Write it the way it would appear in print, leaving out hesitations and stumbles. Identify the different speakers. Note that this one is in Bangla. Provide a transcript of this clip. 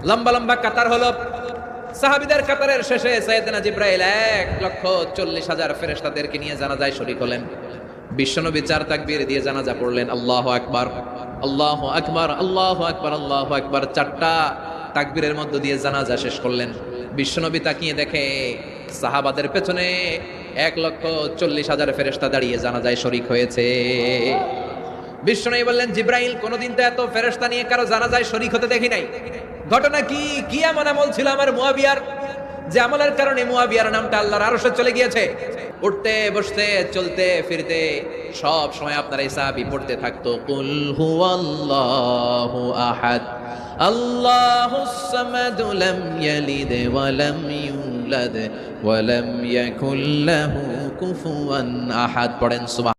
Speaker 1: লম্বা লম্বা কাতার হলো। সাহাবীদের কাতারের শেষে সাইয়েদনা জিবরাইল 1,40,000 ফেরেশতাদেরকে নিয়ে জানাজায় শরীক হলেন। বিশ্বনবী 4 তাকবীর দিয়ে জানাজা পড়লেন, আল্লাহু আকবার, আল্লাহু আকবার, আল্লাহু আকবার, আল্লাহু আকবার। 4টা তাকবীরের মধ্য দিয়ে জানাজা শেষ করলেন। বিশ্বনবী তাকিয়ে দেখে সাহাবাদের পেছনে 1,40,000 ফেরেশতা দাঁড়িয়ে জানাজায় শরীক হয়েছে। বিশ্বনবী বললেন, জিবরাইল, কোনদিন তো এত ফেরেশতা নিয়ে কারো জানাজায় শরীক হতে দেখি নাই। ঘটনা কি? কি এমন আমল ছিল আমার মুয়াবিয়ার, যে আমলের কারণে মুয়াবিয়ার নামটা আল্লাহর আরশে চলে গিয়েছে? উঠতে বসতে চলতে ফিরতে সব সময় আপনার এই সাহাবী পড়তে থাকতো, কুল হুয়াল্লাহু আহাদ, আল্লাহুস সামাদ, লাম ইয়ালিদ ওয়া লাম ইউলাদ ওয়া লাম ইয়াকুল লাহু কুফুয়ান আহাদ। পড়েন সুবহান।